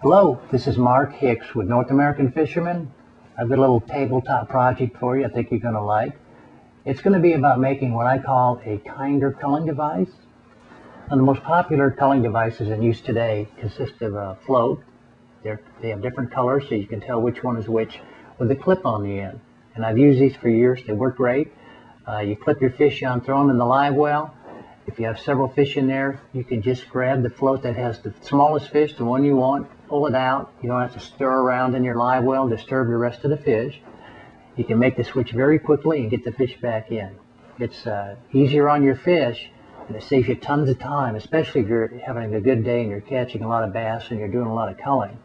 Hello, this is Mark Hicks with North American Fishermen. I've got a little tabletop project for you I think you're going to like. It's going to be about making what I call a kinder culling device. Now, the most popular culling devices in use today consist of a float. They have different colors so you can tell which one is which with a clip on the end. And I've used these for years. They work great. You clip your fish on, throw them in the live well. If you have several fish in there, you can just grab the float that has the smallest fish, the one you want, pull it out. You don't have to stir around in your live well, disturb the rest of the fish. You can make the switch very quickly and get the fish back in. It's easier on your fish, and it saves you tons of time, especially if you're having a good day and you're catching a lot of bass and you're doing a lot of culling.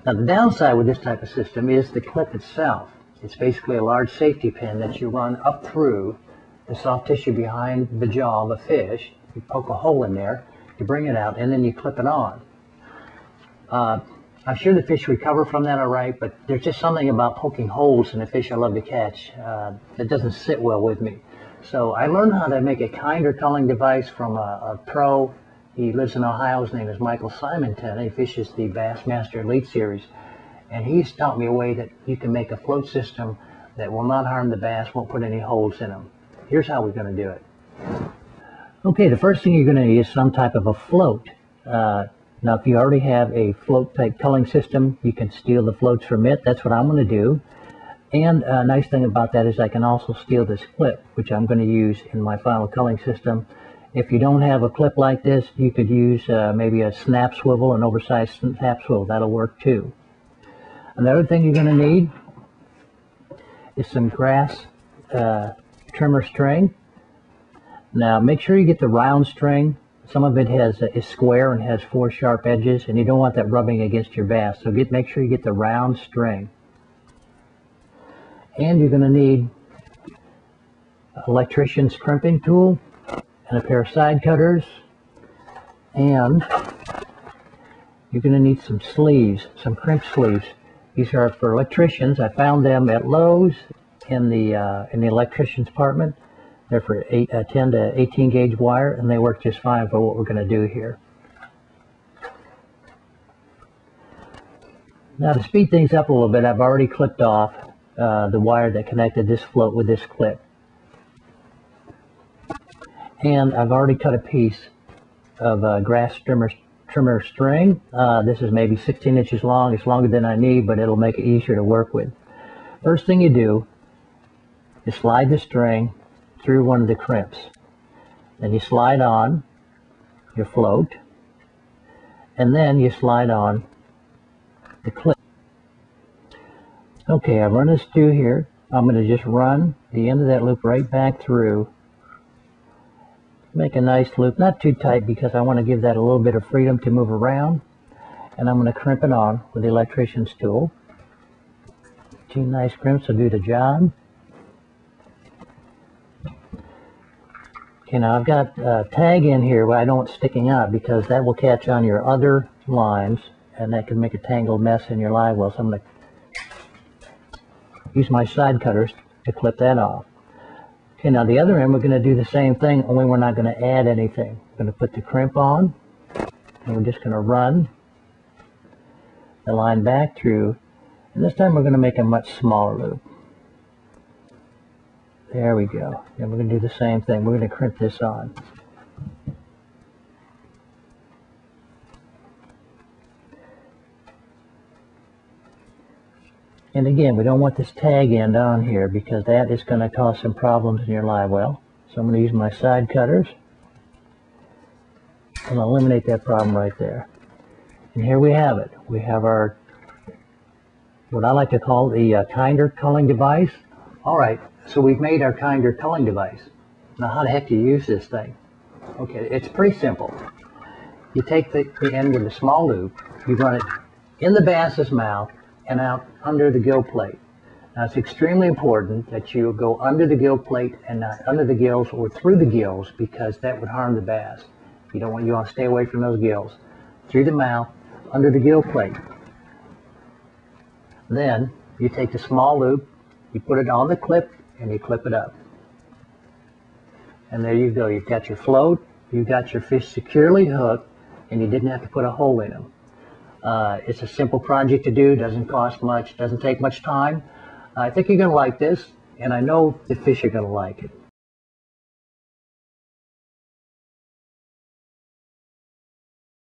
Now, the downside with this type of system is the clip itself. It's basically a large safety pin that you run up through the soft tissue behind the jaw of a fish. You poke a hole in there, you bring it out, and then you clip it on. I'm sure the fish recover from that all right, but there's just something about poking holes in the fish I love to catch that doesn't sit well with me. So I learned how to make a kinder culling device from a pro. He lives in Ohio. His name is Michael Simonton. He fishes the Bassmaster Elite Series. And he's taught me a way that you can make a float system that will not harm the bass, won't put any holes in them. Here's how we're going to do it. Okay, the first thing you're going to need is some type of a float. Now, if you already have a float type culling system, you can steal the floats from it. That's what I'm going to do. And a nice thing about that is I can also steal this clip, which I'm going to use in my final culling system. If you don't have a clip like this, you could use maybe a snap swivel, an oversized snap swivel. That'll work too. Another thing you're going to need is some grass trimmer string. Now make sure you get the round string. Some of it is square and has 4 sharp edges, and you don't want that rubbing against your bass. So make sure you get the round string. And you're going to need an electrician's crimping tool and a pair of side cutters. And you're going to need some sleeves, some crimp sleeves. These are for electricians. I found them at Lowe's in the electrician's department. They're for 10 to 18 gauge wire, and they work just fine for what we're going to do here. Now, to speed things up a little bit, I've already clipped off the wire that connected this float with this clip. And I've already cut a piece of grass trimmer string. This is maybe 16 inches long. It's longer than I need, but it'll make it easier to work with. First thing you do is slide the string through one of the crimps. Then you slide on your float, and then you slide on the clip. Okay, I've run this through here. I'm going to just run the end of that loop right back through. Make a nice loop, not too tight because I want to give that a little bit of freedom to move around. And I'm going to crimp it on with the electrician's tool. 2 nice crimps will do the job. Okay, now I've got a tag in here where I don't want it sticking out because that will catch on your other lines and that can make a tangled mess in your live well. So I'm going to use my side cutters to clip that off. Okay, now the other end we're going to do the same thing, only we're not going to add anything. We're going to put the crimp on, and we're just going to run the line back through, and this time we're going to make a much smaller loop. There we go. And we're going to do the same thing. We're going to crimp this on. And again, we don't want this tag end on here because that is going to cause some problems in your live well. So I'm going to use my side cutters and eliminate that problem right there. And here we have it. We have our, what I like to call the kinder culling device. All right, so we've made our kinder culling device. Now how the heck do you use this thing? Okay, it's pretty simple. You take the end with a small loop, you run it in the bass's mouth and out under the gill plate. Now it's extremely important that you go under the gill plate and not under the gills or through the gills because that would harm the bass. You want to stay away from those gills. Through the mouth, under the gill plate. Then you take the small loop, you put it on the clip, and you clip it up. And there you go. You've got your float, you've got your fish securely hooked, and you didn't have to put a hole in them. It's a simple project to do, doesn't cost much, doesn't take much time. I think you're going to like this, and I know the fish are going to like it.